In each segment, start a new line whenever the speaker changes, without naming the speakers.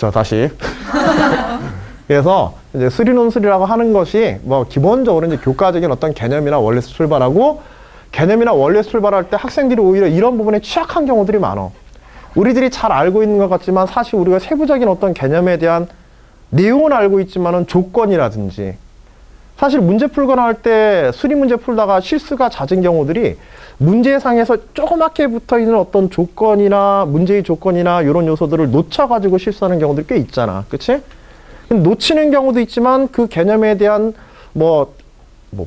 자, 다시. 그래서 이제 수리논술이라고 하는 것이 뭐 기본적으로 이제 교과적인 어떤 개념이나 원리에서 출발하고, 개념이나 원리에서 출발할 때 학생들이 오히려 이런 부분에 취약한 경우들이 많아. 우리들이 잘 알고 있는 것 같지만 사실 우리가 세부적인 어떤 개념에 대한 내용은 알고 있지만은 조건이라든지, 사실 문제 풀거나 할 때 수리 문제 풀다가 실수가 잦은 경우들이 문제상에서 조그맣게 붙어있는 어떤 조건이나 문제의 조건이나 이런 요소들을 놓쳐가지고 실수하는 경우들이 꽤 있잖아. 그치? 놓치는 경우도 있지만 그 개념에 대한 뭐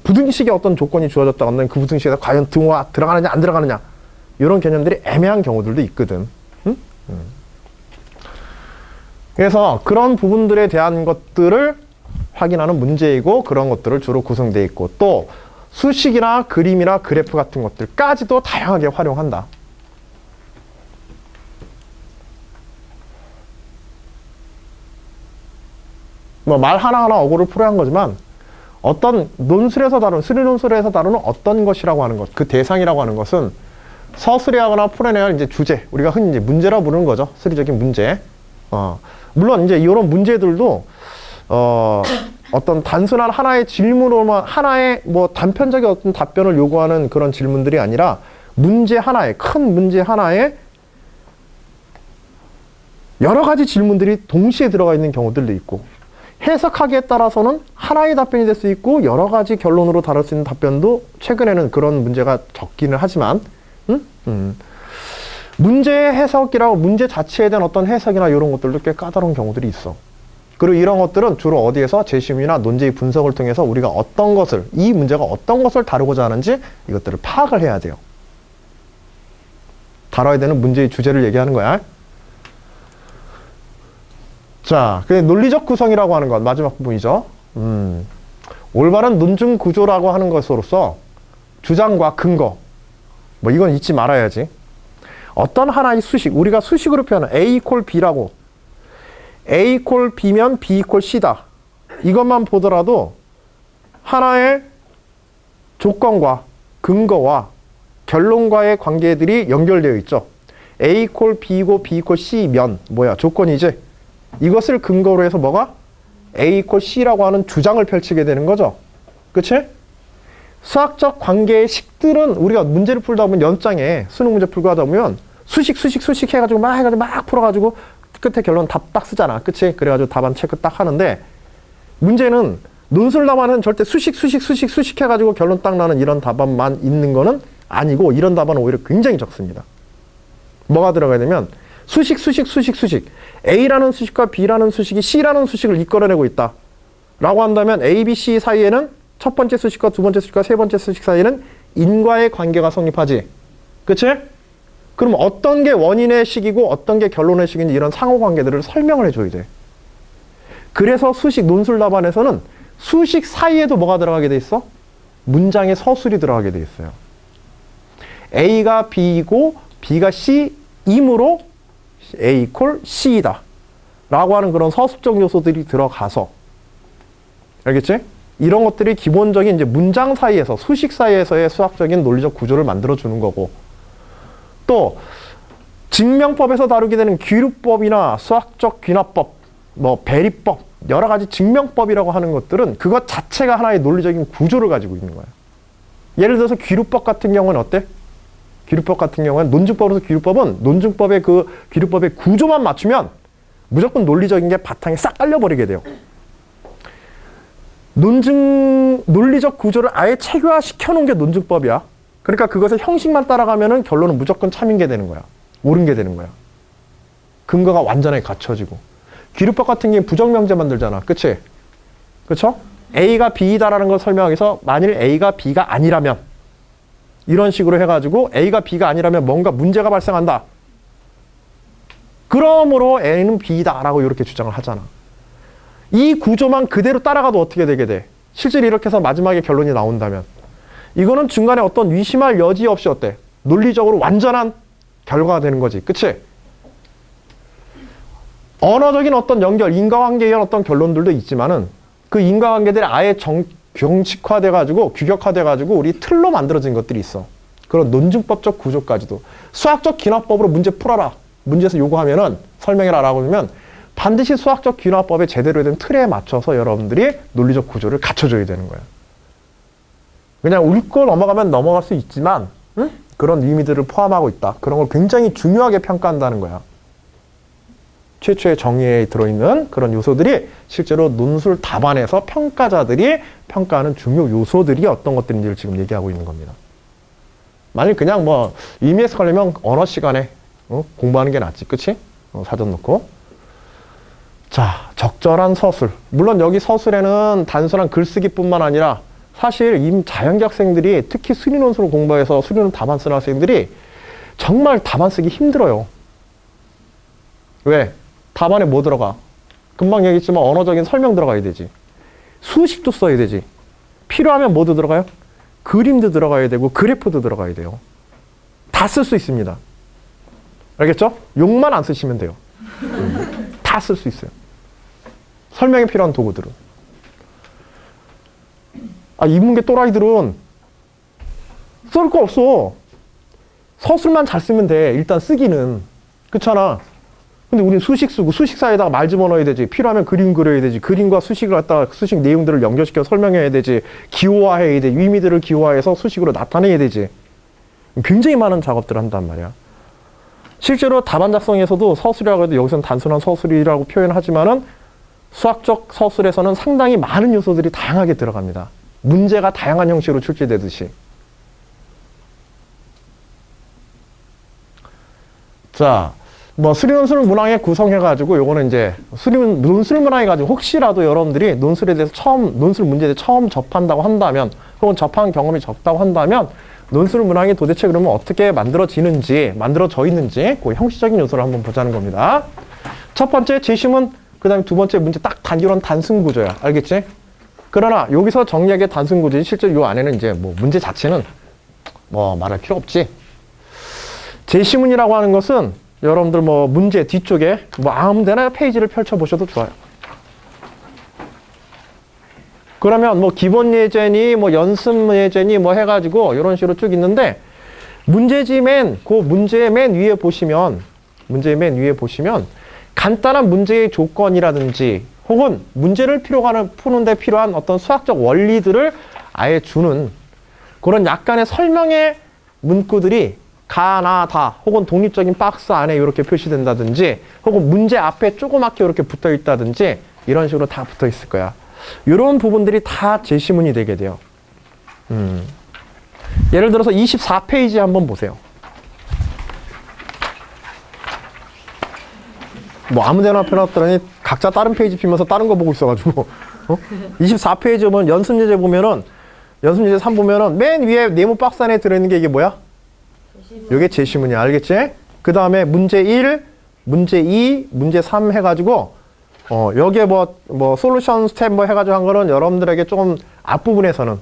부등식의 어떤 조건이 주어졌다 하면 그 부등식에서 과연 등호가 들어가느냐 안 들어가느냐 이런 개념들이 애매한 경우들도 있거든. 응? 그래서 그런 부분들에 대한 것들을 확인하는 문제이고, 그런 것들을 주로 구성되어 있고, 또 수식이나 그림이나 그래프 같은 것들까지도 다양하게 활용한다. 뭐 말 하나하나 어구를 풀어야 한 거지만, 어떤 논술에서 다루는, 수리논술에서 다루는 어떤 것이라고 하는 것, 그 대상이라고 하는 것은 서술해하거나 풀어내야 할 이제 주제, 우리가 흔히 이제 문제라고 부르는 거죠. 수리적인 문제. 물론 이제 이런 문제들도 어떤 단순한 하나의 질문으로만, 하나의 뭐 단편적인 어떤 답변을 요구하는 그런 질문들이 아니라 문제 하나에, 큰 문제 하나에 여러 가지 질문들이 동시에 들어가 있는 경우들도 있고, 해석하기에 따라서는 하나의 답변이 될 수 있고 여러 가지 결론으로 다룰 수 있는 답변도 최근에는 그런 문제가 적기는 하지만, 문제의 해석이라고 문제 자체에 대한 어떤 해석이나 이런 것들도 꽤 까다로운 경우들이 있어. 그리고 이런 것들은 주로 어디에서 재심이나 논제의 분석을 통해서 우리가 어떤 것을, 이 문제가 어떤 것을 다루고자 하는지 이것들을 파악을 해야 돼요. 다뤄야 되는 문제의 주제를 얘기하는 거야. 자, 그 논리적 구성이라고 하는 것, 마지막 부분이죠. 올바른 논증 구조라고 하는 것으로서 주장과 근거, 뭐 이건 잊지 말아야지. 어떤 하나의 수식, 우리가 수식으로 표현하는 A 이퀄 B라고, A 이퀄 B면 B 이퀄 C다. 이것만 보더라도 하나의 조건과 근거와 결론과의 관계들이 연결되어 있죠. A 이퀄 B고 B 이퀄 C면 뭐야? 조건이지. 이것을 근거로 해서 뭐가? A 이퀄 C라고 하는 주장을 펼치게 되는 거죠. 그치? 수학적 관계의 식들은 우리가 문제를 풀다 보면 연장에 수능 문제 풀고 하다 보면 수식 해가지고 막 풀어가지고 끝에 결론 답 딱 쓰잖아. 그치? 그래가지고 답안 체크 딱 하는데, 문제는 논술 답안은 절대 수식 해가지고 결론 딱 나는 이런 답안만 있는 거는 아니고, 이런 답안은 오히려 굉장히 적습니다. 뭐가 들어가야 되면 수식. A라는 수식과 B라는 수식이 C라는 수식을 이끌어내고 있다 라고 한다면 A, B, C 사이에는 첫 번째 수식과 두 번째 수식과 세 번째 수식 사이에는 인과의 관계가 성립하지. 그치? 그럼 어떤 게 원인의 식이고 어떤 게 결론의 식인지 이런 상호관계들을 설명을 해줘야 돼. 그래서 수식 논술 답안에서는 수식 사이에도 뭐가 들어가게 돼 있어? 문장의 서술이 들어가게 돼 있어요. A가 B이고 B가 C이므로 A 이퀄 C이다 라고 하는 그런 서술적 요소들이 들어가서, 알겠지? 이런 것들이 기본적인 이제 문장 사이에서, 수식 사이에서의 수학적인 논리적 구조를 만들어 주는 거고, 또 증명법에서 다루게 되는 귀류법이나 수학적 귀납법, 뭐 배리법, 여러 가지 증명법이라고 하는 것들은 그것 자체가 하나의 논리적인 구조를 가지고 있는 거야. 예를 들어서 귀류법 같은 경우는 어때? 귀류법 같은 경우는 논증법으로서 귀류법은 논증법의 그 귀류법의 구조만 맞추면 무조건 논리적인 게 바탕에 싹 깔려버리게 돼요. 논리적 구조를 아예 체계화시켜 놓은 게 논증법이야. 그러니까 그것의 형식만 따라가면은 결론은 무조건 참인 게 되는 거야. 옳은 게 되는 거야. 근거가 완전하게 갖춰지고. 귀류법 같은 경우는 부정명제 만들잖아. 그치? 그쵸? A가 B다라는 걸 설명하기 위해서 만일 A가 B가 아니라면, 이런 식으로 해가지고 A가 B가 아니라면 뭔가 문제가 발생한다. 그러므로 A는 B다 라고 이렇게 주장을 하잖아. 이 구조만 그대로 따라가도 어떻게 되게 돼? 실제로 이렇게 해서 마지막에 결론이 나온다면 이거는 중간에 어떤 의심할 여지 없이 어때? 논리적으로 완전한 결과가 되는 거지. 그치? 언어적인 어떤 연결, 인과관계에 의한 어떤 결론들도 있지만은 그 인과관계들이 아예 경직화돼가지고 규격화돼가지고 우리 틀로 만들어진 것들이 있어. 그런 논증법적 구조까지도. 수학적 기납법으로 문제 풀어라. 문제에서 요구하면은 설명해라 라고 하면 반드시 수학적 귀납법에 제대로 된 틀에 맞춰서 여러분들이 논리적 구조를 갖춰줘야 되는 거예요. 그냥 읽고 넘어가면 넘어갈 수 있지만 그런 의미들을 포함하고 있다. 그런 걸 굉장히 중요하게 평가한다는 거야. 최초의 정의에 들어있는 그런 요소들이 실제로 논술 답안에서 평가자들이 평가하는 중요 요소들이 어떤 것들인지를 지금 얘기하고 있는 겁니다. 만약 그냥 뭐 EMS 가려면 언어 시간에 공부하는 게 낫지, 그치? 사전 놓고. 자, 적절한 서술. 물론 여기 서술에는 단순한 글쓰기뿐만 아니라 사실 자연계 학생들이 특히 수리논술을 공부해서 수리논 답안 쓰는 학생들이 정말 답안 쓰기 힘들어요. 왜? 답안에 뭐 들어가? 금방 얘기했지만 언어적인 설명 들어가야 되지. 수식도 써야 되지. 필요하면 뭐도 들어가요? 그림도 들어가야 되고 그래프도 들어가야 돼요. 다 쓸 수 있습니다. 알겠죠? 용만 안 쓰시면 돼요. 다 쓸 수 있어요. 설명에 필요한 도구들은. 인문계 또라이들은 쓸 거 없어. 서술만 잘 쓰면 돼. 일단 쓰기는. 그렇잖아. 근데 우린 수식 쓰고 수식 사이에다가 말 집어넣어야 되지. 필요하면 그림 그려야 되지. 그림과 수식을 갖다가 수식 내용들을 연결시켜 설명해야 되지. 기호화해야 되지. 의미들을 기호화해서 수식으로 나타내야 되지. 굉장히 많은 작업들을 한단 말이야. 실제로 답안 작성에서도 서술이라고 해도 여기서는 단순한 서술이라고 표현하지만은 수학적 서술에서는 상당히 많은 요소들이 다양하게 들어갑니다. 문제가 다양한 형식으로 출제되듯이. 자, 뭐 수리논술 문항에 구성해가지고 요거는 이제 논술 문항해가지고 혹시라도 여러분들이 논술에 대해서 논술 문제에 대해서 처음 접한다고 한다면 혹은 접한 경험이 적다고 한다면 논술 문항이 도대체 그러면 어떻게 만들어지는지, 만들어져 있는지 그 형식적인 요소를 한번 보자는 겁니다. 첫 번째 제시문, 그 다음에 두 번째 문제 딱 단결한 단순 구조야. 알겠지? 그러나 여기서 정리하게 단순 구조지 실제로 요 안에는 이제 뭐 문제 자체는 뭐 말할 필요 없지. 제시문이라고 하는 것은 여러분들 뭐 문제 뒤쪽에 뭐 아무데나 페이지를 펼쳐보셔도 좋아요. 그러면 뭐 기본 예제니 뭐 연습 예제니 뭐 해가지고 이런 식으로 쭉 있는데 문제의 맨 위에 보시면 간단한 문제의 조건이라든지 혹은 문제를 푸는데 필요한 어떤 수학적 원리들을 아예 주는 그런 약간의 설명의 문구들이 가, 나, 다 혹은 독립적인 박스 안에 이렇게 표시된다든지 혹은 문제 앞에 조그맣게 이렇게 붙어 있다든지 이런 식으로 다 붙어 있을 거야. 이런 부분들이 다 제시문이 되게 돼요. 예를 들어서 24페이지 한번 보세요. 뭐 아무데나 펴놨더니 각자 다른 페이지 피면서 다른 거 보고 있어가지고 24페이지 보면 연습 예제 보면은 연습 예제 3 보면은 맨 위에 네모 박스 안에 들어있는 게 이게 뭐야? 이게 제시문이야. 알겠지? 그 다음에 문제 1, 문제 2, 문제 3 해가지고 여기에 뭐 솔루션 스텝 뭐 해가지고 한 거는 여러분들에게 조금 앞부분에서는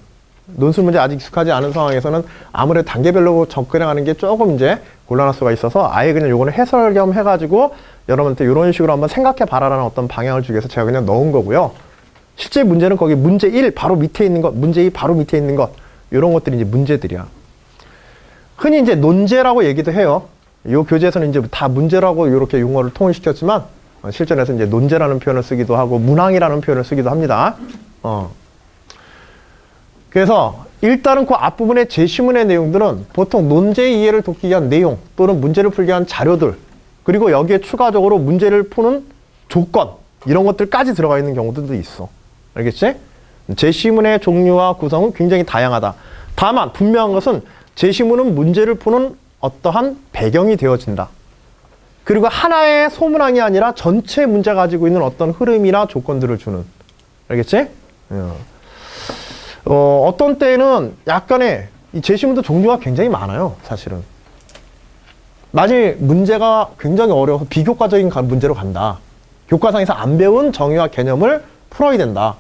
논술 문제 아직 익숙하지 않은 상황에서는 아무래도 단계별로 접근해가는 게 조금 이제 곤란할 수가 있어서 아예 그냥 요거는 해설 겸 해가지고 여러분한테 이런 식으로 한번 생각해 봐라라는 어떤 방향을 주기 위해서 제가 그냥 넣은 거고요. 실제 문제는 거기 문제 1 바로 밑에 있는 것, 문제 2 바로 밑에 있는 것 이런 것들이 이제 문제들이야. 흔히 이제 논제라고 얘기도 해요. 이 교재에서는 이제 다 문제라고 이렇게 용어를 통일시켰지만 실전에서 이제 논제라는 표현을 쓰기도 하고 문항이라는 표현을 쓰기도 합니다. 그래서 일단은 그 앞부분의 제시문의 내용들은 보통 논제의 이해를 돕기 위한 내용 또는 문제를 풀기 위한 자료들 그리고 여기에 추가적으로 문제를 푸는 조건 이런 것들까지 들어가 있는 경우들도 있어. 알겠지? 제시문의 종류와 구성은 굉장히 다양하다. 다만 분명한 것은 제시문은 문제를 푸는 어떠한 배경이 되어진다. 그리고 하나의 소문항이 아니라 전체 문제가 가지고 있는 어떤 흐름이나 조건들을 주는. 알겠지? 어떤 때는 약간의 이 제시문도 종류가 굉장히 많아요. 사실은. 만약 문제가 굉장히 어려워서 비교과적인 문제로 간다. 교과상에서 안 배운 정의와 개념을 풀어야 된다.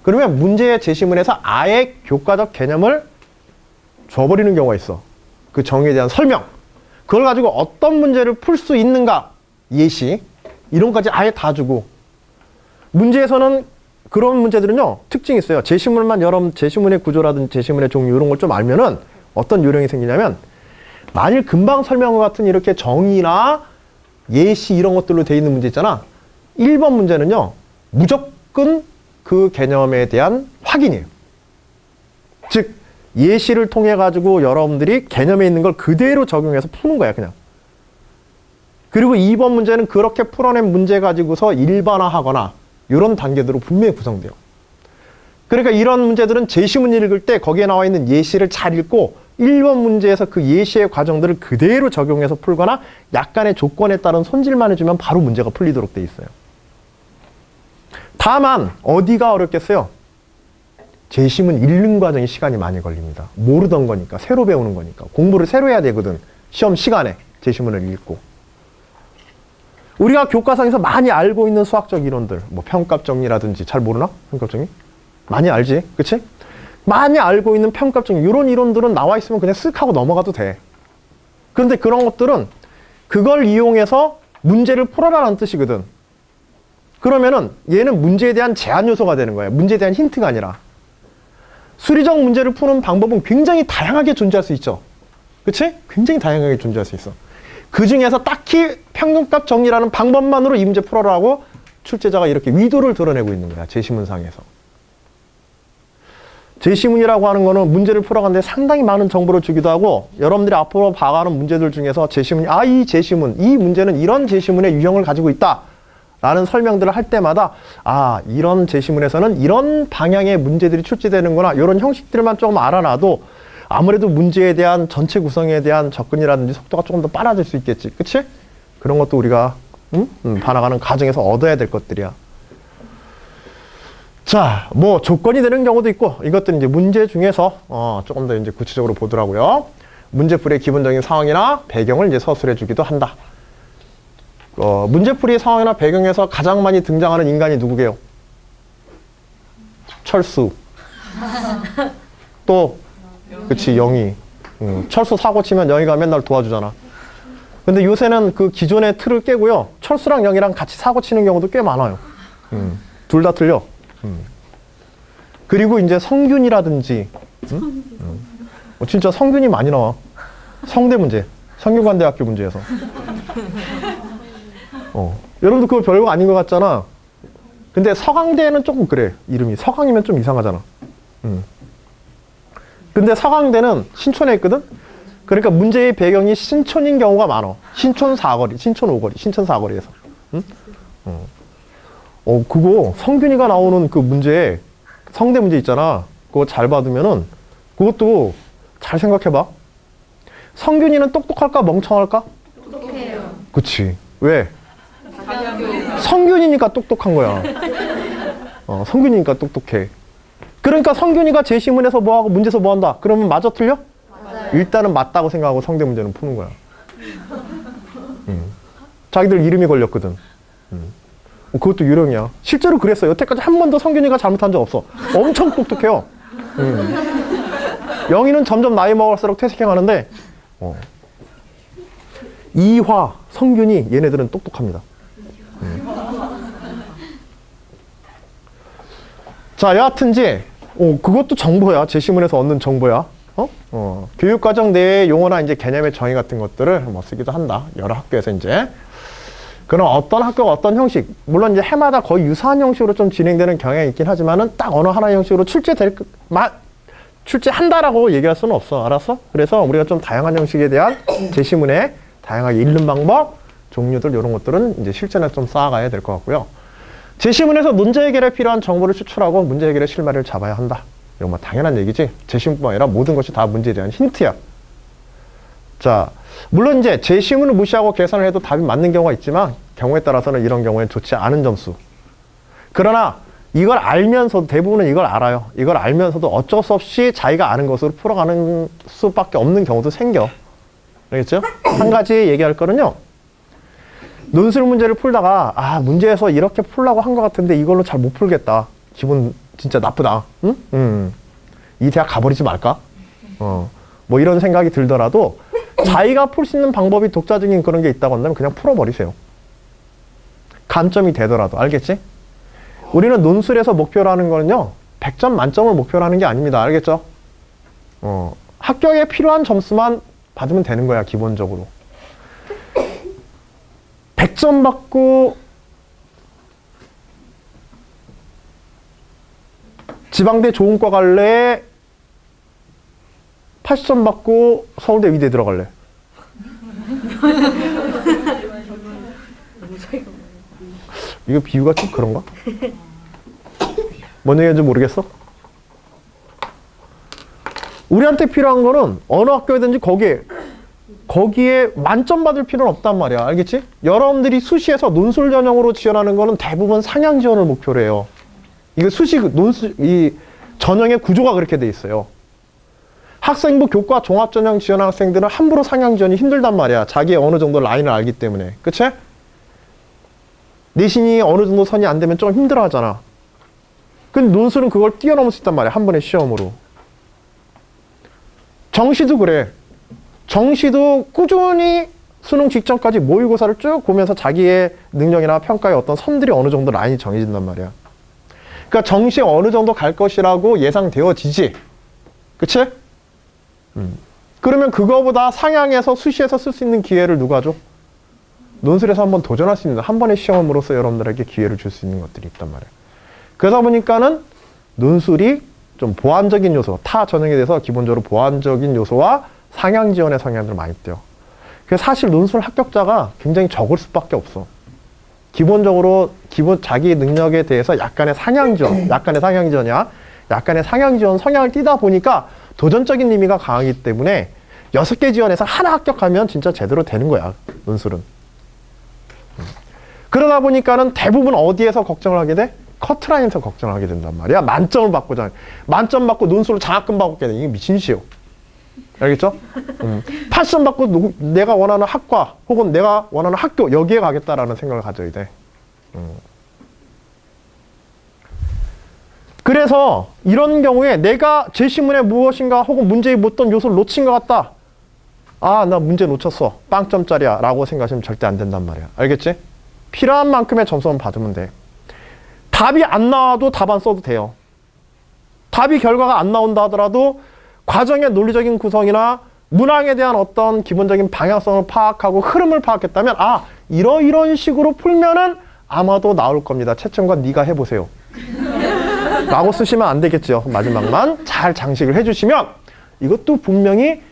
그러면 문제의 제시문에서 아예 교과적 개념을 줘버리는 경우가 있어. 그 정의에 대한 설명. 그걸 가지고 어떤 문제를 풀 수 있는가, 예시, 이런 것까지 아예 다 주고. 문제에서는 그런 문제들은요, 특징이 있어요. 제시문만 제시문의 구조라든지 제시문의 종류 이런 걸 좀 알면은 어떤 요령이 생기냐면, 만일 금방 설명한 것 같은 이렇게 정의나 예시 이런 것들로 돼 있는 문제 있잖아. 1번 문제는요, 무조건 그 개념에 대한 확인이에요. 즉, 예시를 통해 가지고 여러분들이 개념에 있는 걸 그대로 적용해서 푸는 거야, 그냥. 그리고 2번 문제는 그렇게 풀어낸 문제 가지고서 일반화하거나 이런 단계대로 분명히 구성돼요. 그러니까 이런 문제들은 제시문 읽을 때 거기에 나와 있는 예시를 잘 읽고 1번 문제에서 그 예시의 과정들을 그대로 적용해서 풀거나 약간의 조건에 따른 손질만 해주면 바로 문제가 풀리도록 돼 있어요. 다만 어디가 어렵겠어요? 제시문 읽는 과정에 시간이 많이 걸립니다. 모르던 거니까, 새로 배우는 거니까. 공부를 새로 해야 되거든. 시험 시간에 제시문을 읽고. 우리가 교과서에서 많이 알고 있는 수학적 이론들, 뭐 평값 정리라든지, 잘 모르나? 평값 정리? 많이 알지? 그치? 많이 알고 있는 평값 정리, 이런 이론들은 나와 있으면 그냥 쓱 하고 넘어가도 돼. 그런데 그런 것들은 그걸 이용해서 문제를 풀어라라는 뜻이거든. 그러면은 얘는 문제에 대한 제한 요소가 되는 거야. 문제에 대한 힌트가 아니라. 수리적 문제를 푸는 방법은 굉장히 다양하게 존재할 수 있죠. 그치? 굉장히 다양하게 존재할 수 있어. 그 중에서 딱히 평균값 정리라는 방법만으로 이 문제 풀어라고 출제자가 이렇게 위도를 드러내고 있는 거야. 제시문상에서. 제시문이라고 하는 거는 문제를 풀어가는데 상당히 많은 정보를 주기도 하고, 여러분들이 앞으로 봐가는 문제들 중에서 제시문이, 이 제시문, 이 문제는 이런 제시문의 유형을 가지고 있다 라는 설명들을 할 때마다 이런 제시문에서는 이런 방향의 문제들이 출제되는구나, 이런 형식들만 조금 알아놔도 아무래도 문제에 대한 전체 구성에 대한 접근이라든지 속도가 조금 더 빨라질 수 있겠지. 그치? 그런 것도 우리가 봐나가는 과정에서 얻어야 될 것들이야. 자, 뭐 조건이 되는 경우도 있고, 이것들은 이제 문제 중에서 조금 더 이제 구체적으로 보더라고요. 문제풀이의 기본적인 상황이나 배경을 이제 서술해 주기도 한다. 문제풀이 상황이나 배경에서 가장 많이 등장하는 인간이 누구게요? 철수. 또, 그치, 영희. 철수 사고 치면 영희가 맨날 도와주잖아. 근데 요새는 그 기존의 틀을 깨고요, 철수랑 영희랑 같이 사고 치는 경우도 꽤 많아요. 둘 다 틀려. 그리고 이제 성균이라든지, 진짜 성균이 많이 나와. 성대 문제, 성균관대학교 문제에서. 여러분도 그거 별거 아닌 것 같잖아. 근데 서강대는 조금 그래. 이름이 서강이면 좀 이상하잖아. 근데 서강대는 신촌에 있거든. 그러니까 문제의 배경이 신촌인 경우가 많아. 신촌 4거리, 신촌 5거리, 신촌 4거리에서. 그거 성균이가 나오는 그 문제, 성대 문제 있잖아. 그거 잘 받으면은 그것도 잘 생각해봐. 성균이는 똑똑할까 멍청할까?
똑똑해요.
그치. 왜? 성균이니까 똑똑한 거야. 성균이니까 똑똑해. 그러니까 성균이가 제시문에서 뭐하고 문제에서 뭐한다. 그러면 맞아 틀려?
맞아요.
일단은 맞다고 생각하고 성대 문제는 푸는 거야. 자기들 이름이 걸렸거든. 그것도 유령이야. 실제로 그랬어. 여태까지 한 번도 성균이가 잘못한 적 없어. 엄청 똑똑해요. 영희는 점점 나이 먹을수록 퇴색해가는데 이화, 성균이 얘네들은 똑똑합니다. 자, 여하튼지 그것도 정보야. 제시문에서 얻는 정보야. 교육과정 내의 용어나 이제 개념의 정의 같은 것들을 뭐 쓰기도 한다. 여러 학교에서 이제. 그럼 어떤 학교가 어떤 형식, 물론 이제 해마다 거의 유사한 형식으로 좀 진행되는 경향이 있긴 하지만은 딱 어느 하나의 형식으로 출제한다라고 얘기할 수는 없어. 알았어? 그래서 우리가 좀 다양한 형식에 대한 제시문에 다양하게 읽는 방법, 종류들 이런 것들은 이제 실전에 좀 쌓아가야 될 것 같고요. 제시문에서 문제 해결에 필요한 정보를 추출하고 문제 해결의 실마리를 잡아야 한다. 이건 뭐 당연한 얘기지. 제시문뿐만 아니라 모든 것이 다 문제에 대한 힌트야. 자, 물론 이제 제시문을 무시하고 계산을 해도 답이 맞는 경우가 있지만 경우에 따라서는 이런 경우에 좋지 않은 점수. 그러나 이걸 알면서도, 대부분은 이걸 알아요. 이걸 알면서도 어쩔 수 없이 자기가 아는 것으로 풀어가는 수밖에 없는 경우도 생겨. 알겠죠? 한 가지 얘기할 거는요, 논술 문제를 풀다가 문제에서 이렇게 풀라고 한 것 같은데 이걸로 잘 못 풀겠다. 기분 진짜 나쁘다. 응? 이 대학 가버리지 말까? 뭐 이런 생각이 들더라도 자기가 풀 수 있는 방법이 독자적인 그런 게 있다고 한다면 그냥 풀어버리세요. 감점이 되더라도. 알겠지? 우리는 논술에서 목표로 하는 거는요, 100점 만점을 목표로 하는 게 아닙니다. 알겠죠? 합격에 필요한 점수만 받으면 되는 거야, 기본적으로. 100점 받고 지방대 좋은 과 갈래? 80점 받고 서울대 의대 들어갈래? 이거 비유가 좀 그런가? 뭔 얘기인지 모르겠어? 우리한테 필요한 거는 어느 학교든지 거기에 만점 받을 필요는 없단 말이야. 알겠지? 여러분들이 수시에서 논술 전형으로 지원하는 거는 대부분 상향 지원을 목표로 해요. 이거 이 전형의 구조가 그렇게 돼 있어요. 학생부 교과 종합전형 지원하는 학생들은 함부로 상향 지원이 힘들단 말이야. 자기의 어느 정도 라인을 알기 때문에. 그치? 내신이 어느 정도 선이 안 되면 좀 힘들어 하잖아. 근데 논술은 그걸 뛰어넘을 수 있단 말이야. 한 번의 시험으로. 정시도 그래. 정시도 꾸준히 수능 직전까지 모의고사를 쭉 보면서 자기의 능력이나 평가의 어떤 선들이 어느 정도 라인이 정해진단 말이야. 그러니까 정시에 어느 정도 갈 것이라고 예상되어지지. 그치? 그러면 그거보다 상향해서 수시에서 쓸 수 있는 기회를 누가 줘? 논술에서 한번 도전할 수 있는 한 번의 시험으로서 여러분들에게 기회를 줄 수 있는 것들이 있단 말이에요. 그러다 보니까는 논술이 좀 보완적인 요소, 타 전형에 대해서 기본적으로 보완적인 요소와 상향 지원의 성향들을 많이 띄요. 그래서 사실 논술 합격자가 굉장히 적을 수밖에 없어. 기본적으로 자기 능력에 대해서 약간의 상향 지원, 약간의 상향 지원 성향을 띠다 보니까 도전적인 의미가 강하기 때문에 6개 지원에서 하나 합격하면 진짜 제대로 되는 거야, 논술은. 그러다 보니까는 대부분 어디에서 걱정을 하게 돼? 커트라인에서 걱정을 하게 된단 말이야. 만점을 받고자. 만점 받고 논술로 장학금 받게 돼. 이게 미친 짓이에요. 알겠죠? 80점 받고 내가 원하는 학과 혹은 내가 원하는 학교 여기에 가겠다라는 생각을 가져야 돼. 그래서 이런 경우에 내가 제시문에 무엇인가 혹은 문제에 묻던 요소를 놓친 것 같다. 아, 나 문제 놓쳤어. 빵점짜리야 라고 생각하시면 절대 안 된단 말이야. 알겠지? 필요한 만큼의 점수만 받으면 돼. 답이 안 나와도 답안 써도 돼요. 답이 결과가 안 나온다 하더라도 과정의 논리적인 구성이나 문항에 대한 어떤 기본적인 방향성을 파악하고 흐름을 파악했다면 아, 이런 식으로 풀면은 아마도 나올 겁니다. 채점관 네가 해보세요. 라고 쓰시면 안 되겠죠. 마지막만 잘 장식을 해주시면 이것도 분명히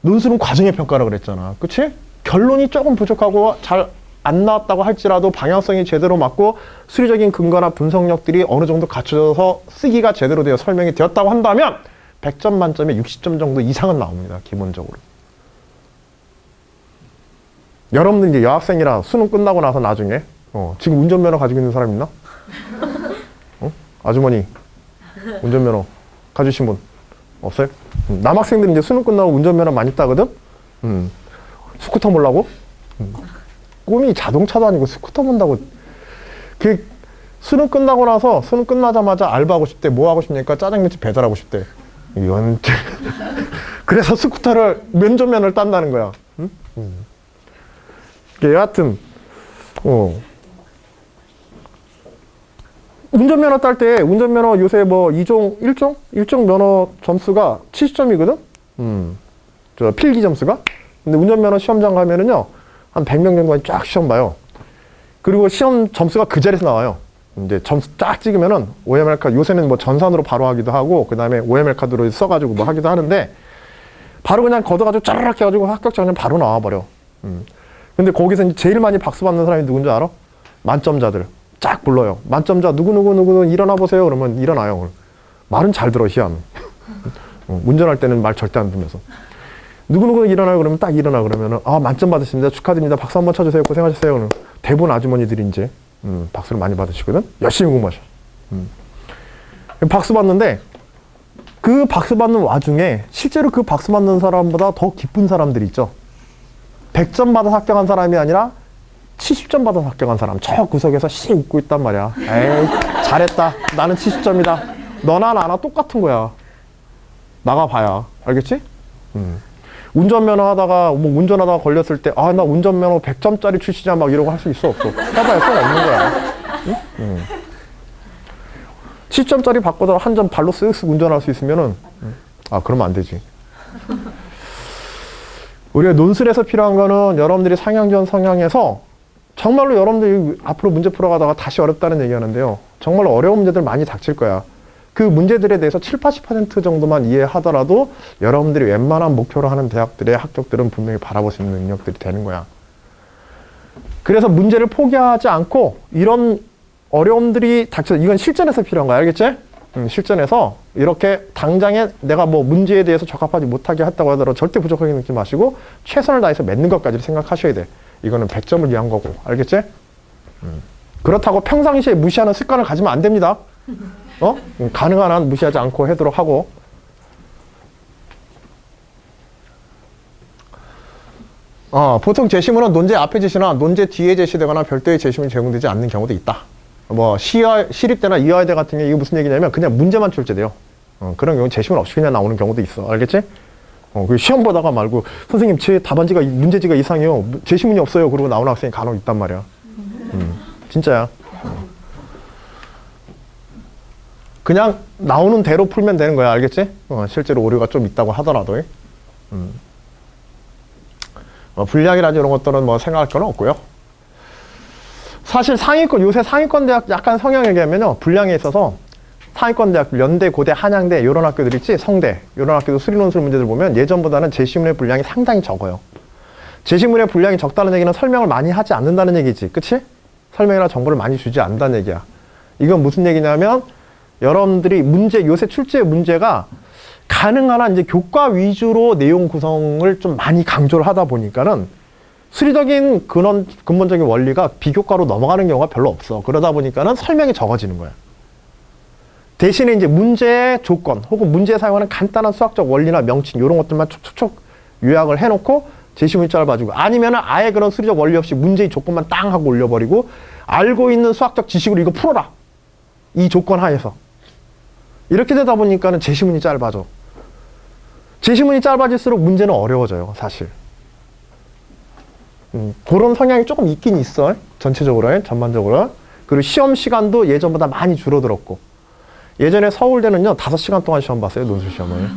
논술은 과정의 평가라 그랬잖아. 그치? 결론이 조금 부족하고 잘 안 나왔다고 할지라도 방향성이 제대로 맞고 수리적인 근거나 분석력들이 어느 정도 갖춰져서 쓰기가 제대로 되어 설명이 되었다고 한다면 100점 만점에 60점 정도 이상은 나옵니다. 기본적으로. 여러분들 이제 여학생이라 수능 끝나고 나서 나중에 지금 운전면허 가지고 있는 사람 있나? 아주머니 운전면허 가지신 분 없어요? 남학생들은 이제 수능 끝나고 운전면허 많이 따거든? 스쿠터 몰라고? 꿈이 자동차도 아니고 스쿠터 본다고. 그 수능 끝나고 나서 수능 끝나자마자 알바하고 싶대. 뭐 하고 싶냐니까 짜장면집 배달하고 싶대. 이건 그래서 스쿠터를 면접면허를 딴다는 거야. 응? 여하튼 운전면허 딸 때 운전면허 요새 뭐 2종 1종 면허 점수가 70점이거든. 저 필기 점수가. 근데 운전면허 시험장 가면은요 한 100명 정도가 쫙 시험 봐요. 그리고 시험 점수가 그 자리에서 나와요. 이제 점수 쫙 찍으면은 OMR 카드, 요새는 뭐 전산으로 바로 하기도 하고, 그 다음에 OMR 카드로 써가지고 뭐 하기도 하는데, 바로 그냥 걷어가지고 짜르륵 해가지고 합격자 그냥 바로 나와버려. 근데 거기서 이제 제일 많이 박수 받는 사람이 누군지 알아? 만점자들. 쫙 불러요. 만점자 누구 일어나 보세요. 그러면 일어나요. 말은 잘 들어, 희한. 운전할 때는 말 절대 안 들으면서. 누구 일어나요? 그러면 딱 일어나. 그러면은, 아, 만점 받으십니다. 축하드립니다. 박수 한번 쳐주세요. 고생하셨어요. 그러면 대부분 아주머니들이 이제, 박수를 많이 받으시거든? 열심히 공부하셔. 박수 받는데, 그 박수 받는 와중에, 실제로 그 박수 받는 사람보다 더 기쁜 사람들이 있죠. 100점 받아서 합격한 사람이 아니라, 70점 받아서 합격한 사람. 저 구석에서 씩 웃고 있단 말이야. 에이, 잘했다. 나는 70점이다. 너나 나나 똑같은 거야. 나가봐야. 알겠지? 운전면허 하다가, 뭐 운전하다가 걸렸을 때, 아, 나 운전면허 100점짜리 출시자 막 이러고 할 수 있어, 없어? 해봐야 소용없는 거야. 응? 10점짜리 바꿔서 한 점 발로 쓱쓱 운전할 수 있으면은, 아, 그러면 안 되지. 우리가 논술에서 필요한 거는 여러분들이 상향전 성향에서 정말로 여러분들이 앞으로 문제 풀어가다가 다시 어렵다는 얘기 하는데요. 정말로 어려운 문제들 많이 닥칠 거야. 그 문제들에 대해서 7, 80% 정도만 이해하더라도 여러분들이 웬만한 목표로 하는 대학들의 합격들은 분명히 바라볼 수 있는 능력들이 되는 거야. 그래서 문제를 포기하지 않고 이런 어려움들이 닥쳐, 이건 실전에서 필요한 거야. 알겠지? 실전에서 이렇게 당장에 내가 뭐 문제에 대해서 적합하지 못하게 했다고 하더라도 절대 부족하게 느끼지 마시고 최선을 다해서 맺는 것까지 생각하셔야 돼. 이거는 100점을 위한 거고. 알겠지? 그렇다고 평상시에 무시하는 습관을 가지면 안 됩니다. 가능한 한 무시하지 않고 하도록 하고. 보통 제시문은 논제 앞에 제시나 논제 뒤에 제시되거나 별도의 제시문이 제공되지 않는 경우도 있다. 뭐 시립대나 이화여대 같은 게 이게 무슨 얘기냐면 그냥 문제만 출제돼요. 그런 경우는 제시문 없이 그냥 나오는 경우도 있어. 알겠지? 그 시험 보다가 말고 선생님 제 답안지가 문제지가 이상해요. 제시문이 없어요. 그러고 나오는 학생이 간혹 있단 말이야. 진짜야. 그냥 나오는 대로 풀면 되는 거야. 알겠지? 실제로 오류가 좀 있다고 하더라도. 분량이라든지 이런 것들은 뭐 생각할 건 없고요. 사실 상위권, 요새 상위권 대학 약간 성향 얘기하면요. 분량에 있어서 상위권 대학, 연대, 고대, 한양대 이런 학교들 있지? 성대 이런 학교도 수리논술 문제들 보면 예전보다는 제시문의 분량이 상당히 적어요. 제시문의 분량이 적다는 얘기는 설명을 많이 하지 않는다는 얘기지. 그치? 설명이나 정보를 많이 주지 않는다는 얘기야. 이건 무슨 얘기냐면 여러분들이 문제, 요새 출제 문제가 가능한 한 이제 교과 위주로 내용 구성을 좀 많이 강조를 하다 보니까는 수리적인 근본적인 원리가 비교과로 넘어가는 경우가 별로 없어. 그러다 보니까는 설명이 적어지는 거야. 대신에 이제 문제의 조건 혹은 문제에 사용하는 간단한 수학적 원리나 명칭 이런 것들만 촉촉촉 요약을 해놓고 제시문 짧아주고 아니면은 아예 그런 수리적 원리 없이 문제의 조건만 땅 하고 올려버리고 알고 있는 수학적 지식으로 이거 풀어라. 이 조건 하에서. 이렇게 되다 보니까는 제시문이 짧아져. 제시문이 짧아질수록 문제는 어려워져요, 사실. 그런 성향이 조금 있긴 있어. 전체적으로, 전반적으로. 그리고 시험 시간도 예전보다 많이 줄어들었고. 예전에 서울대는요, 5시간 동안 시험 봤어요, 논술 시험을.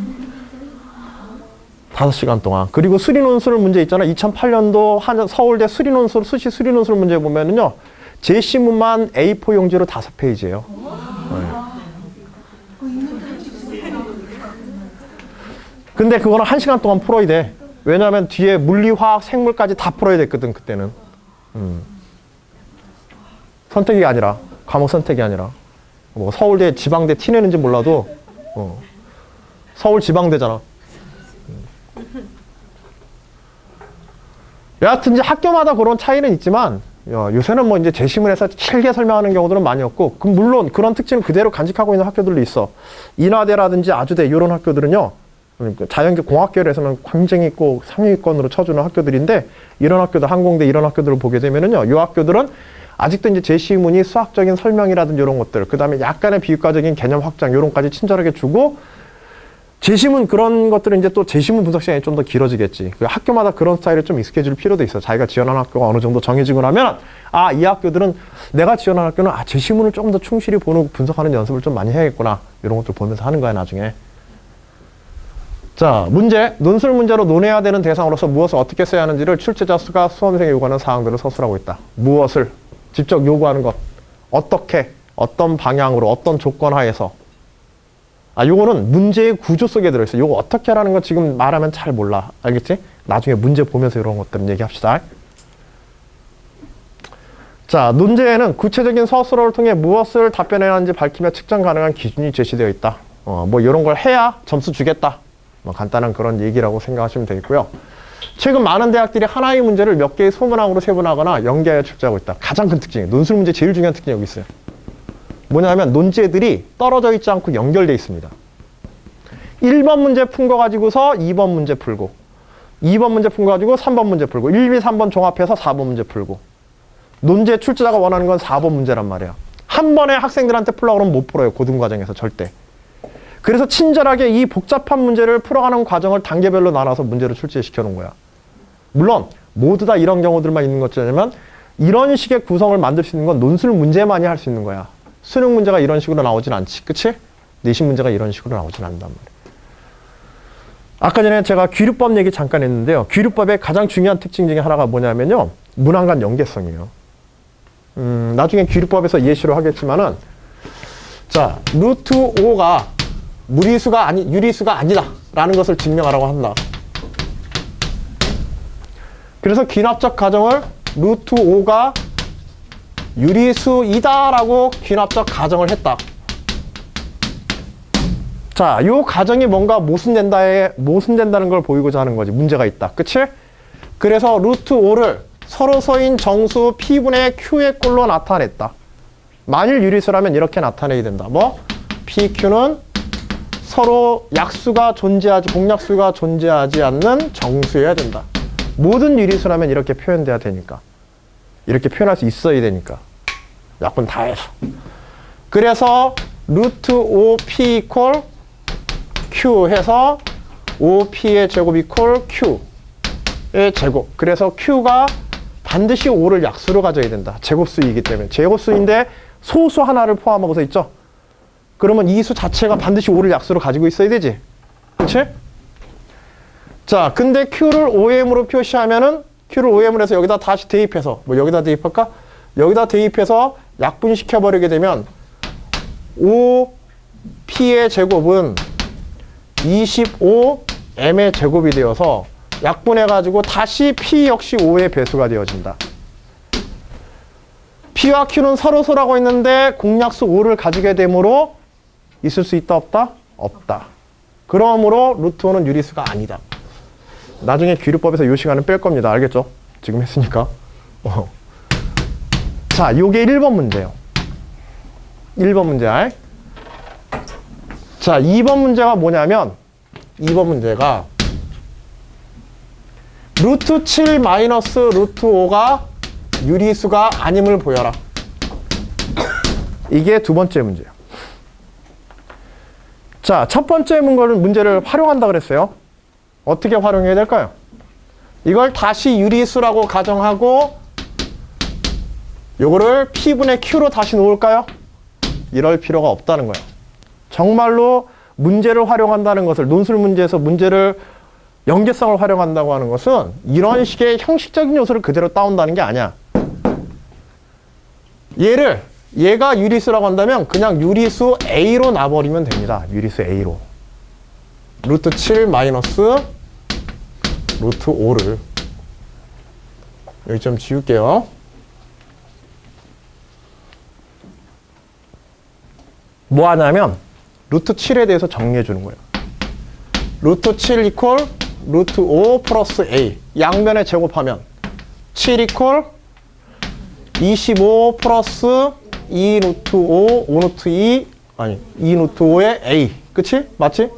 5시간 동안. 그리고 수리논술 문제 있잖아. 2008년도 서울대 수리논술, 수시 수리논술 문제 보면은요, 제시문만 A4 용지로 5페이지예요. 근데 그거는 1시간 동안 풀어야 돼. 왜냐하면 뒤에 물리, 화학, 생물까지 다 풀어야 됐거든, 그때는. 선택이 아니라, 과목 선택이 아니라. 뭐 서울대, 지방대 티 내는지 몰라도, 서울 지방대잖아. 여하튼 이제 학교마다 그런 차이는 있지만, 요새는 뭐 이제 제시문에서 길게 설명하는 경우들은 많이 없고, 물론 그런 특징은 그대로 간직하고 있는 학교들도 있어. 인하대라든지 아주대, 이런 학교들은요, 자연계 공학계열에서는 굉장히 꼭 상위권으로 쳐주는 학교들인데 이런 학교들, 항공대 이런 학교들을 보게 되면은요, 이 학교들은 아직도 이제 제시문이 수학적인 설명이라든지 이런 것들, 그 다음에 약간의 비유과적인 개념 확장 이런까지 친절하게 주고 제시문 그런 것들은 이제 또 제시문 분석 시간이 좀 더 길어지겠지. 그 학교마다 그런 스타일을 좀 익숙해질 필요도 있어. 자기가 지원한 학교가 어느 정도 정해지고 나면 이 학교들은 내가 지원한 학교는 제시문을 조금 더 충실히 보는 분석하는 연습을 좀 많이 해야겠구나. 이런 것들 보면서 하는 거야, 나중에. 자, 문제. 논술 문제로 논해야 되는 대상으로서 무엇을 어떻게 써야 하는지를 출제자 수가 수험생이 요구하는 사항들을 서술하고 있다. 무엇을 직접 요구하는 것. 어떻게, 어떤 방향으로, 어떤 조건 하에서. 요거는 문제의 구조 속에 들어있어. 요거 어떻게 하라는 거 지금 말하면 잘 몰라. 알겠지? 나중에 문제 보면서 이런 것들은 얘기합시다. 자, 논제에는 구체적인 서술어를 통해 무엇을 답변해야 하는지 밝히며 측정 가능한 기준이 제시되어 있다. 뭐 이런 걸 해야 점수 주겠다. 뭐 간단한 그런 얘기라고 생각하시면 되겠고요. 최근 많은 대학들이 하나의 문제를 몇 개의 소문항으로 세분하거나 연계하여 출제하고 있다. 가장 큰 특징이에요. 논술 문제 제일 중요한 특징이 여기 있어요. 뭐냐면 논제들이 떨어져 있지 않고 연결되어 있습니다. 1번 문제 푼 거 가지고서 2번 문제 풀고 2번 문제 푼 거 가지고 3번 문제 풀고 1, 2, 3번 종합해서 4번 문제 풀고 논제 출제자가 원하는 건 4번 문제란 말이야. 한 번에 학생들한테 풀려고 그러면 못 풀어요. 고등과정에서 절대. 그래서 친절하게 이 복잡한 문제를 풀어가는 과정을 단계별로 나눠서 문제를 출제시켜 놓은 거야. 물론 모두 다 이런 경우들만 있는 것이냐면 이런 식의 구성을 만들 수 있는 건 논술 문제만이 할 수 있는 거야. 수능 문제가 이런 식으로 나오진 않지. 그치? 내신 문제가 이런 식으로 나오진 않는단 말이야. 아까 전에 제가 귀류법 얘기 잠깐 했는데요. 귀류법의 가장 중요한 특징 중에 하나가 뭐냐면요. 문항 간 연계성이에요. 나중에 귀류법에서 예시로 하겠지만은 자, 루트 5가 유리수가 아니다 라는 것을 증명하라고 한다. 그래서 귀납적 가정을 루트 5가 유리수이다 라고 귀납적 가정을 했다. 자, 이 가정이 뭔가 모순된다는 걸 보이고자 하는 거지. 문제가 있다. 그치? 그래서 루트 5를 서로서인 정수 P분의 Q의 꼴로 나타냈다. 만일 유리수라면 이렇게 나타내야 된다. 뭐? PQ는 서로 공약수가 존재하지 않는 정수여야 된다. 모든 유리수라면 이렇게 표현돼야 되니까. 이렇게 표현할 수 있어야 되니까. 약분 다 해서. 그래서 루트 5P 이퀄 Q 해서 5P의 제곱 이퀄 Q의 제곱. 그래서 Q가 반드시 5를 약수로 가져야 된다. 제곱수이기 때문에. 제곱수인데 소수 하나를 포함하고서 있죠. 그러면 이 수 자체가 반드시 5를 약수로 가지고 있어야 되지. 그치? 자, 근데 Q를 OM으로 표시하면은 Q를 OM으로 해서 여기다 다시 대입해서 여기다 대입할까? 여기다 대입해서 약분시켜버리게 되면 5P의 제곱은 25M의 제곱이 되어서 약분해가지고 다시 P 역시 5의 배수가 되어진다. P와 Q는 서로서라고 했는데 공약수 5를 가지게 되므로 있을 수 있다 없다? 없다. 그러므로 루트 5는 유리수가 아니다. 나중에 귀류법에서 이 시간은 뺄 겁니다. 알겠죠? 지금 했으니까. 자, 요게 1번 문제예요. 1번 문제야. 자, 2번 문제가 뭐냐면 2번 문제가 루트 7 마이너스 루트 5가 유리수가 아님을 보여라. 이게 두 번째 문제예요. 자, 첫 번째 문제를 활용한다 그랬어요. 어떻게 활용해야 될까요? 이걸 다시 유리수라고 가정하고 요거를 P분의 Q로 다시 놓을까요? 이럴 필요가 없다는 거예요. 정말로 문제를 활용한다는 것을, 논술 문제에서 문제를 연계성을 활용한다고 하는 것은 이런 식의 형식적인 요소를 그대로 따온다는 게 아니야. 얘가 유리수라고 한다면 그냥 유리수 A로 놔버리면 됩니다. 유리수 A로. 루트 7 마이너스 루트 5를 여기 좀 지울게요. 뭐 하냐면 루트 7에 대해서 정리해 주는 거예요. 루트 7 이퀄 루트 5 플러스 A. 양면에 제곱하면 7 이퀄 25 플러스 2 루트 5, 5 루트 2, 아니 2 루트 5의 A. 그치? 맞지?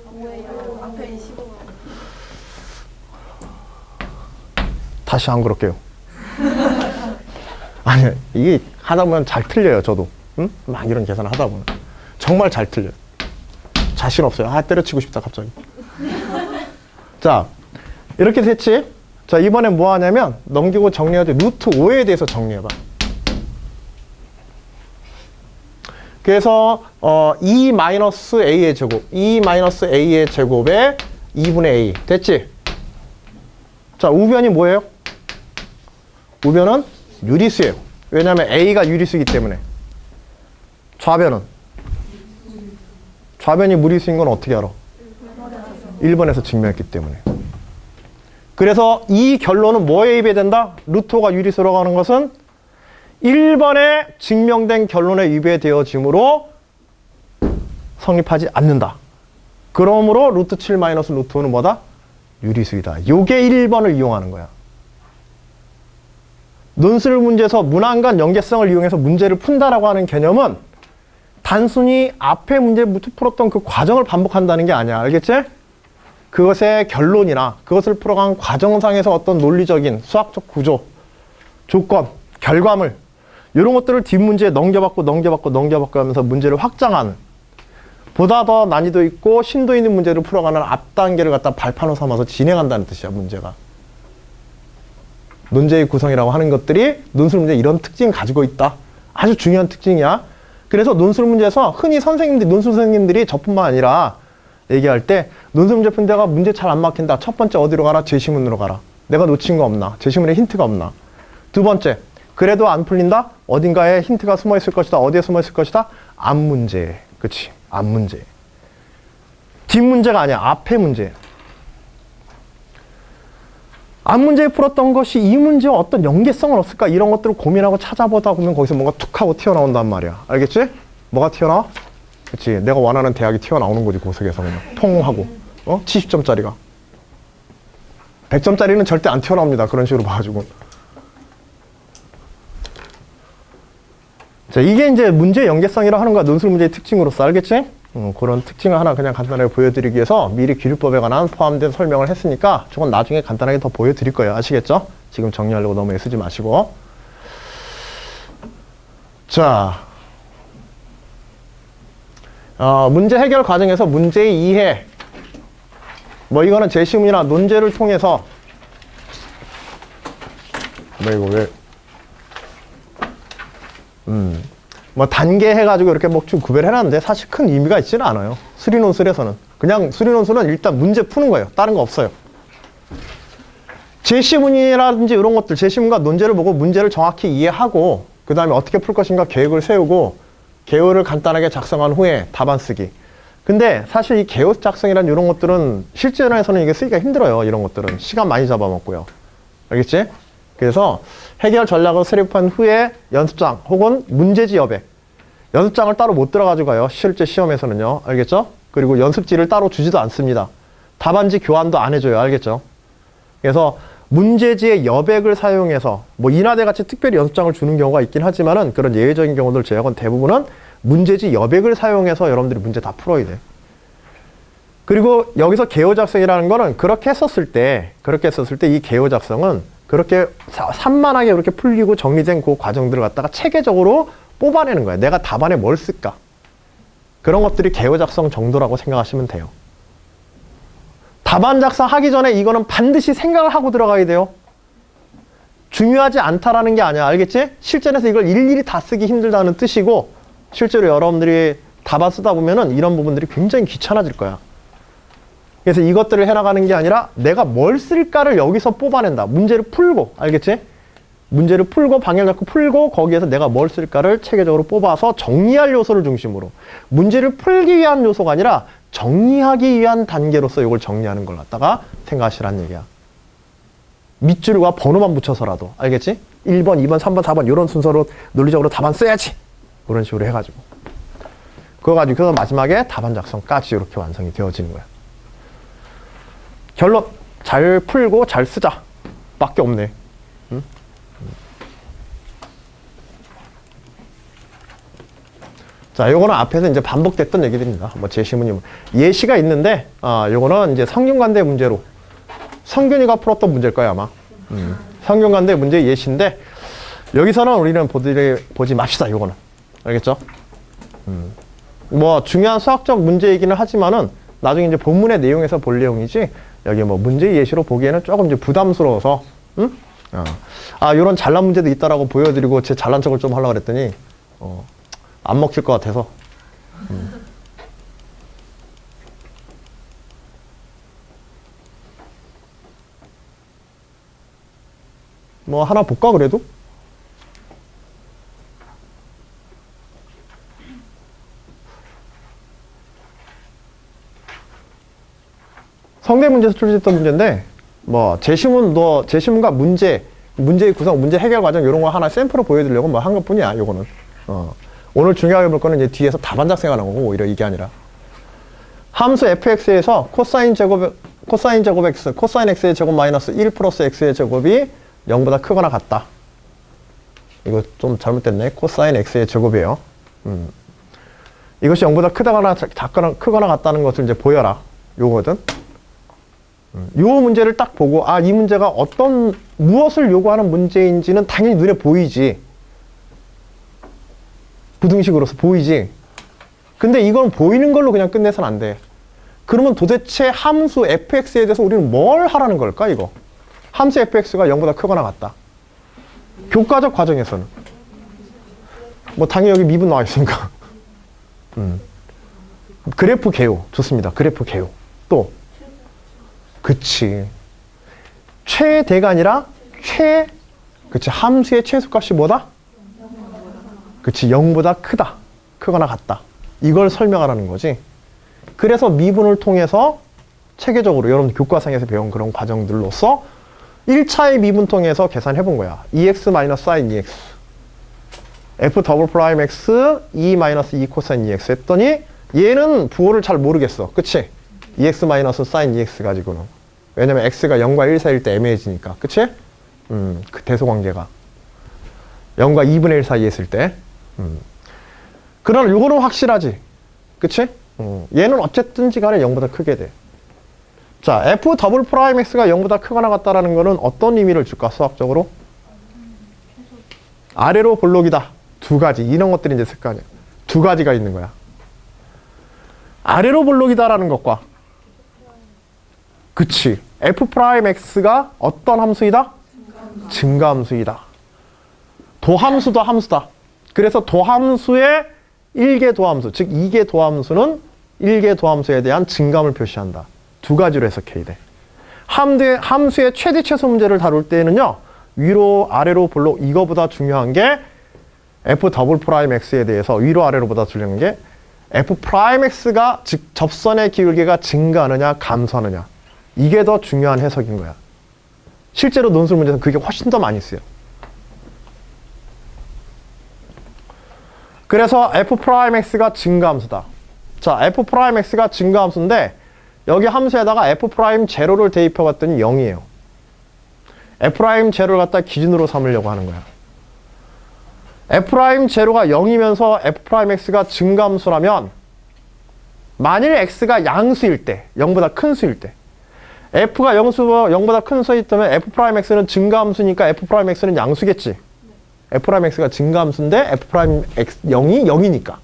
다시 안 그럴게요. 아니, 이게 하다 보면 잘 틀려요, 저도. 응? 막 이런 계산을 하다 보면. 정말 잘 틀려요. 자신 없어요. 때려치고 싶다, 갑자기. 자, 이렇게 됐지? 자, 이번엔 뭐 하냐면, 넘기고 정리하지. 루트 5에 대해서 정리해봐. 그래서, 2-A의 제곱. 2-A의 제곱에 2분의 A. 됐지? 자, 우변이 뭐예요? 우변은 유리수예요. 왜냐하면 A가 유리수이기 때문에. 좌변은? 좌변이 무리수인 건 어떻게 알아? 1번에서 증명했기 때문에. 그래서 이 결론은 뭐에 입에 된다? 루트 5가 유리수라고 하는 것은 1번에 증명된 결론에 위배되어지므로 성립하지 않는다. 그러므로 루트 7 마이너스 루트 5는 뭐다? 유리수이다. 요게 1번을 이용하는 거야. 논술 문제에서 문항간 연계성을 이용해서 문제를 푼다라고 하는 개념은 단순히 앞에 문제 풀었던 그 과정을 반복한다는 게 아니야. 알겠지? 그것의 결론이나 그것을 풀어간 과정상에서 어떤 논리적인 수학적 구조, 조건, 결과물 이런 것들을 뒷문제에 넘겨받고 하면서 문제를 확장하는 보다 더 난이도 있고 심도 있는 문제를 풀어가는 앞 단계를 갖다 발판으로 삼아서 진행한다는 뜻이야. 문제가. 논제의 구성이라고 하는 것들이 논술 문제에 이런 특징을 가지고 있다. 아주 중요한 특징이야. 그래서 논술 문제에서 흔히 논술 선생님들이 저뿐만 아니라 얘기할 때 논술 문제 푼 데가 문제 잘 안 막힌다. 첫 번째 어디로 가라? 제시문으로 가라. 내가 놓친 거 없나? 제시문에 힌트가 없나? 두 번째, 그래도 안 풀린다? 어딘가에 힌트가 숨어 있을 것이다. 어디에 숨어 있을 것이다? 앞 문제에. 그치. 앞 문제. 뒷 문제가 아니야. 앞의 문제. 앞 문제 풀었던 것이 이 문제와 어떤 연계성은 없을까? 이런 것들을 고민하고 찾아보다 보면 거기서 뭔가 툭 하고 튀어나온단 말이야. 알겠지? 뭐가 튀어나와? 그치. 내가 원하는 대학이 튀어나오는 거지. 고석에서 그냥 통 하고. 70점짜리가. 100점짜리는 절대 안 튀어나옵니다. 그런 식으로 봐가지고. 자, 이게 이제 문제 연계성이라 하는 거야. 논술 문제의 특징으로서. 알겠지? 그런 특징을 하나 그냥 간단하게 보여드리기 위해서 미리 기술법에 관한 포함된 설명을 했으니까 저건 나중에 간단하게 더 보여드릴 거예요. 아시겠죠? 지금 정리하려고 너무 애쓰지 마시고. 자, 문제 해결 과정에서 문제의 이해, 뭐 이거는 제시문이나 논제를 통해서 뭐 이거 왜 뭐 단계 해가지고 이렇게 뭐 좀 구별해놨는데 사실 큰 의미가 있지는 않아요. 수리논술에서는. 그냥 수리논술은 일단 문제 푸는 거예요. 다른 거 없어요. 제시문이라든지 이런 것들, 제시문과 논제를 보고 문제를 정확히 이해하고 그 다음에 어떻게 풀 것인가 계획을 세우고 개요를 간단하게 작성한 후에 답안 쓰기. 근데 사실 이 개요 작성이란 이런 것들은 실전에서는 이게 쓰기가 힘들어요. 이런 것들은 시간 많이 잡아먹고요. 알겠지? 그래서 해결 전략을 수립한 후에 연습장 혹은 문제지 여백. 연습장을 따로 못 들어가지고 가요. 실제 시험에서는요. 알겠죠? 그리고 연습지를 따로 주지도 않습니다. 답안지 교환도 안 해줘요. 알겠죠? 그래서 문제지의 여백을 사용해서 뭐 인하대 같이 특별히 연습장을 주는 경우가 있긴 하지만은 그런 예외적인 경우들 제외하고는 대부분은 문제지 여백을 사용해서 여러분들이 문제 다 풀어야 돼. 그리고 여기서 개요 작성이라는 거는 그렇게 했었을 때 이 개요 작성은 그렇게 산만하게 그렇게 풀리고 정리된 그 과정들을 갖다가 체계적으로 뽑아내는 거야. 내가 답안에 뭘 쓸까? 그런 것들이 개요 작성 정도라고 생각하시면 돼요. 답안 작성하기 전에 이거는 반드시 생각을 하고 들어가야 돼요. 중요하지 않다라는 게 아니야. 알겠지? 실전에서 이걸 일일이 다 쓰기 힘들다는 뜻이고 실제로 여러분들이 답안 쓰다 보면은 이런 부분들이 굉장히 귀찮아질 거야. 그래서 이것들을 해나가는 게 아니라 내가 뭘 쓸까를 여기서 뽑아낸다. 문제를 풀고, 알겠지? 문제를 풀고 방향 잡고 풀고 거기에서 내가 뭘 쓸까를 체계적으로 뽑아서 정리할 요소를 중심으로 문제를 풀기 위한 요소가 아니라 정리하기 위한 단계로서 이걸 정리하는 걸 갖다가 생각하시라는 얘기야. 밑줄과 번호만 붙여서라도. 알겠지? 1번, 2번, 3번, 4번 이런 순서로 논리적으로 답안 써야지. 그런 식으로 해가지고. 그거 가지고 그래서 마지막에 답안 작성까지 이렇게 완성이 되어지는 거야. 결론. 잘 풀고 잘 쓰자. 밖에 없네. 응? 자, 요거는 앞에서 이제 반복됐던 얘기들입니다. 뭐 제시문이 예시가 있는데, 요거는 이제 성균관대 문제로 성균이가 풀었던 문제일 거야 아마. 성균관대 문제 예시인데 여기서는 우리는 보지 맙시다. 요거는 알겠죠? 뭐 중요한 수학적 문제이기는 하지만은 나중에 이제 본문의 내용에서 볼 내용이지 여기 뭐 문제 예시로 보기에는 조금 이제 부담스러워서, 요런 잘난 문제도 있다라고 보여드리고 제 잘난 척을 좀 하려고 그랬더니 안 먹힐 것 같아서. 뭐 하나 볼까 그래도? 성대 문제에서 출제했던 문제인데 뭐 제시문과 문제의 구성, 문제 해결 과정 이런 거 하나 샘플을 보여드리려고 뭐 한 것뿐이야. 요거는 오늘 중요하게 볼 거는 이제 뒤에서 답안 작성하는 거고 오히려 이게 아니라 함수 fx에서 코사인 제곱 x, 코사인 x의 제곱 마이너스 1 플러스 x의 제곱이 0보다 크거나 같다. 이거 좀 잘못됐네. 코사인 x의 제곱이에요. 이것이 0보다 크거나 같다는 것을 이제 보여라. 요거거든. 요 문제를 딱 보고 이 문제가 무엇을 요구하는 문제인지는 당연히 눈에 보이지. 부등식으로서 보이지. 근데 이건 보이는 걸로 그냥 끝내서는 안 돼. 그러면 도대체 함수 fx에 대해서 우리는 뭘 하라는 걸까 이거? 함수 fx가 0보다 크거나 같다. 교과적 과정에서는. 뭐 당연히 여기 미분 나와 있으니까. 그래프 개요. 좋습니다. 그래프 개요. 또 그치. 최대가 아니라 그치. 함수의 최소값이 뭐다? 그치. 0보다 크다. 크거나 같다. 이걸 설명하라는 거지. 그래서 미분을 통해서 체계적으로 여러분 교과상에서 배운 그런 과정들로서 1차의 미분 통해서 계산해 본 거야. EX sin EX. F 더블 프라임 X E 마이너스 E 코사인 EX 했더니 얘는 부호를 잘 모르겠어. 그치? EX 마이너스 sin EX 가지고는. 왜냐면 X가 0과 1 사이일 때 애매해지니까. 그치? 그 대소관계가. 0과 2분의 1 사이에 있을 때. 그러나 요거는 확실하지. 그치? 얘는 어쨌든지 간에 0보다 크게 돼. 자, F 더블 프라임 X가 0보다 크거나 같다라는 거는 어떤 의미를 줄까, 수학적으로? 아래로 볼록이다. 두 가지. 이런 것들이 이제 있을 거 아니야. 두 가지가 있는 거야. 아래로 볼록이다라는 것과, 그치. F 프라임 X가 어떤 함수이다? 증가함수이다. 도함수도 함수다. 그래서 도함수의 1개 도함수, 즉 2개 도함수는 1개 도함수에 대한 증감을 표시한다. 두 가지로 해석해야 돼. 함수의 최대 최소 문제를 다룰 때는요, 위로 아래로 볼록 이거보다 중요한 게 F 더블 프라임 X에 대해서 위로 아래로보다 중요한 게 F 프라임 X가 즉 접선의 기울기가 증가하느냐 감소하느냐, 이게 더 중요한 해석인 거야. 실제로 논술 문제에서는 그게 훨씬 더 많이 쓰여. 그래서 F 프라임 X가 증가함수다. 자, F 프라임 X가 증가함수인데 여기 함수에다가 F 프라임 제로를 대입해 봤더니 0이에요. F 프라임 제로를 갖다 기준으로 삼으려고 하는 거야. F 프라임 제로가 0이면서 F 프라임 X가 증가함수라면 만일 X가 양수일 때, 0보다 큰 수일 때, F가 0보다 큰 수에 있다면 F 프라임 X는 증가함수니까 F 프라임 X는 양수겠지. F 프라임 X가 증가함수인데 F 프라임 X 0이 0이니까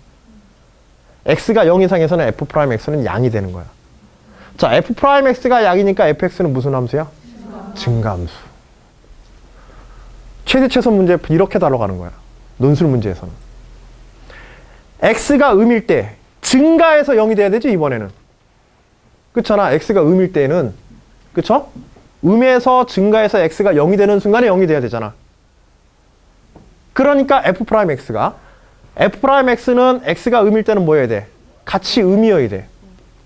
X가 0 이상에서는 F 프라임 X는 양이 되는 거야. 자, F 프라임 X가 양이니까 FX는 무슨 함수야? 증가함수. 최대 최소 문제 이렇게 다뤄가는 거야. 논술 문제에서는. X가 음일 때 증가해서 0이 돼야 되지, 이번에는. 그렇잖아. X가 음일 때는, 그쵸? 음에서 증가해서 X가 0이 되는 순간에 0이 돼야 되잖아. 그러니까 F 프라임 X가, F 프라임 X는 X가 음일 때는 뭐 해야 돼? 같이 음이어야 돼.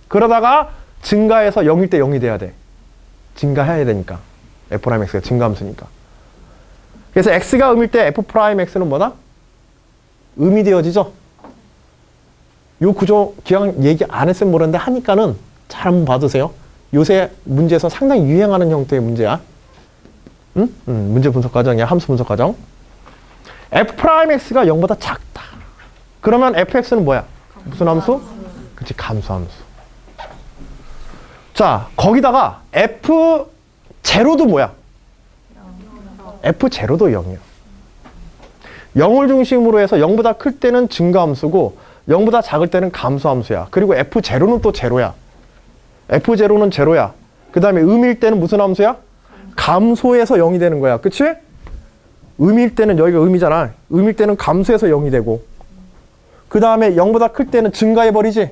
그러다가 증가해서 0일 때 0이 돼야 돼. 증가해야 되니까. F 프라임 X가 증가함수니까. 그래서 X가 음일 때 F 프라임 X는 뭐다? 음이 되어지죠? 요 구조 기왕 얘기 안 했으면 모르는데 하니까는 잘 한번 봐두세요. 요새 문제에서 상당히 유행하는 형태의 문제야. 응? 문제 분석 과정이야. 함수 분석 과정. F 프라임 X가 0보다 작다. 그러면 fx는 뭐야? 무슨 함수? 그치, 감수함수. 자, 거기다가 f 제로도 뭐야? f 제로도 0이야. 0을 중심으로 해서 0보다 클 때는 증가함수고 0보다 작을 때는 감수함수야. 그리고 f 제로는 또 제로야. f 제로는 제로야. 그 다음에 음일 때는 무슨 함수야? 감소해서 0이 되는 거야. 그치? 음일 때는 여기가 음이잖아. 음일 때는 감소해서 0이 되고, 그 다음에 0보다 클 때는 증가해버리지.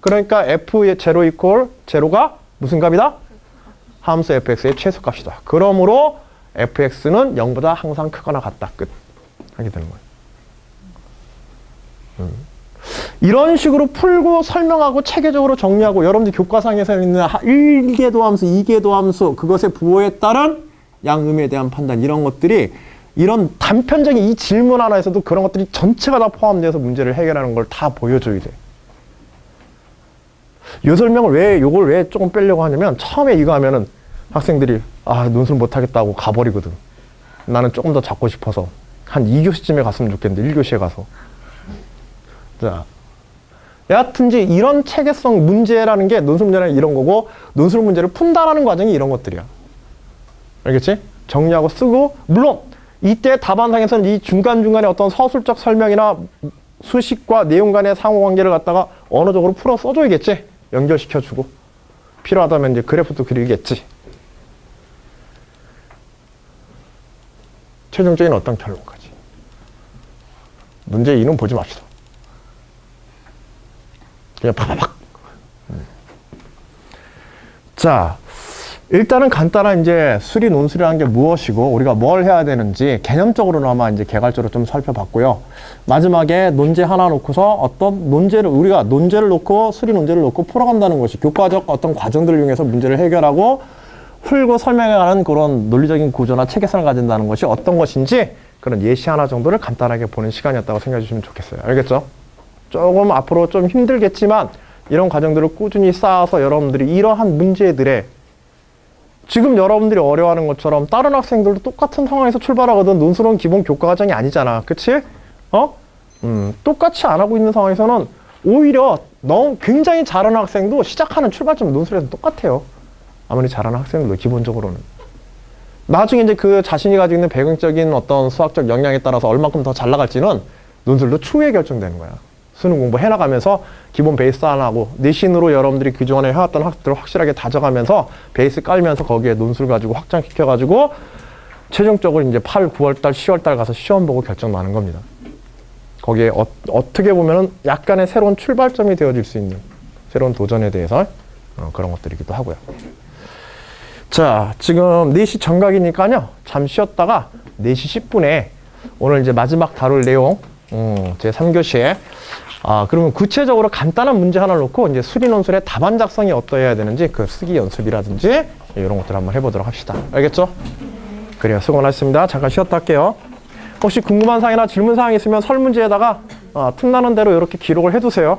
그러니까 f의 제로 이퀄 제로가 무슨 값이다? 함수 fx의 최소값이다. 그러므로 fx는 0보다 항상 크거나 같다. 끝. 하게 되는 거예요. 이런 식으로 풀고 설명하고 체계적으로 정리하고 여러분들 교과상에서 있는 1개 도함수, 2개 도함수, 그것의 부호에 따른 양음에 대한 판단, 이런 것들이, 이런 단편적인 이 질문 하나에서도 그런 것들이 전체가 다 포함되어서 문제를 해결하는 걸 다 보여줘야 돼. 이 설명을 요걸 왜 조금 빼려고 하냐면, 처음에 이거 하면은 학생들이 논술 못하겠다고 가버리거든. 나는 조금 더 잡고 싶어서 한 2교시쯤에 갔으면 좋겠는데 1교시에 가서. 자, 여하튼지 이런 체계성 문제라는 게 논술 문제라는 이런 거고, 논술 문제를 푼다라는 과정이 이런 것들이야. 알겠지? 정리하고 쓰고, 물론 이때 답안상에서는 이 중간중간에 어떤 서술적 설명이나 수식과 내용 간의 상호관계를 갖다가 언어적으로 풀어 써줘야겠지? 연결시켜주고. 필요하다면 이제 그래프도 그리겠지. 최종적인 어떤 결론까지. 문제 2는 보지 맙시다. 그냥 파바박. 자, 일단은 간단한 이제 수리 논술이라는 게 무엇이고 우리가 뭘 해야 되는지 개념적으로나마 이제 개괄적으로 좀 살펴봤고요. 마지막에 논제 하나 놓고서 어떤 논제를 우리가 논제를 놓고 수리 논제를 놓고 풀어간다는 것이 교과적 어떤 과정들을 이용해서 문제를 해결하고 풀고 설명해가는 그런 논리적인 구조나 체계성을 가진다는 것이 어떤 것인지 그런 예시 하나 정도를 간단하게 보는 시간이었다고 생각해 주시면 좋겠어요. 알겠죠? 조금 앞으로 좀 힘들겠지만 이런 과정들을 꾸준히 쌓아서 여러분들이 이러한 문제들에 지금 여러분들이 어려워하는 것처럼 다른 학생들도 똑같은 상황에서 출발하거든. 논술은 기본 교과 과정이 아니잖아. 그치? 똑같이 안 하고 있는 상황에서는 오히려 너무 굉장히 잘하는 학생도 시작하는 출발점 논술에서 똑같아요. 아무리 잘하는 학생들도 기본적으로는. 나중에 이제 그 자신이 가지고 있는 배경적인 어떤 수학적 역량에 따라서 얼만큼 더 잘 나갈지는 논술도 추후에 결정되는 거야. 수능 공부 해나가면서 기본 베이스 안 하고 내신으로 여러분들이 그동안에 해왔던 학들을 확실하게 다져가면서 베이스 깔면서 거기에 논술 가지고 확장시켜가지고 최종적으로 이제 8, 9월달, 10월달 가서 시험 보고 결정 나는 겁니다. 거기에 어떻게 보면은 약간의 새로운 출발점이 되어질 수 있는 새로운 도전에 대해서 그런 것들이기도 하고요. 자, 지금 4시 정각이니까요. 잠시 쉬었다가 4시 10분에 오늘 이제 마지막 다룰 내용 제 3교시에 그러면 구체적으로 간단한 문제 하나를 놓고 이제 수리 논술의 답안 작성이 어떠해야 되는지 그 쓰기 연습이라든지 이런 것들 한번 해보도록 합시다. 알겠죠? 그래요. 수고 많으셨습니다. 잠깐 쉬었다 할게요. 혹시 궁금한 사항이나 질문 사항이 있으면 설문지에다가 틈나는 대로 이렇게 기록을 해두세요.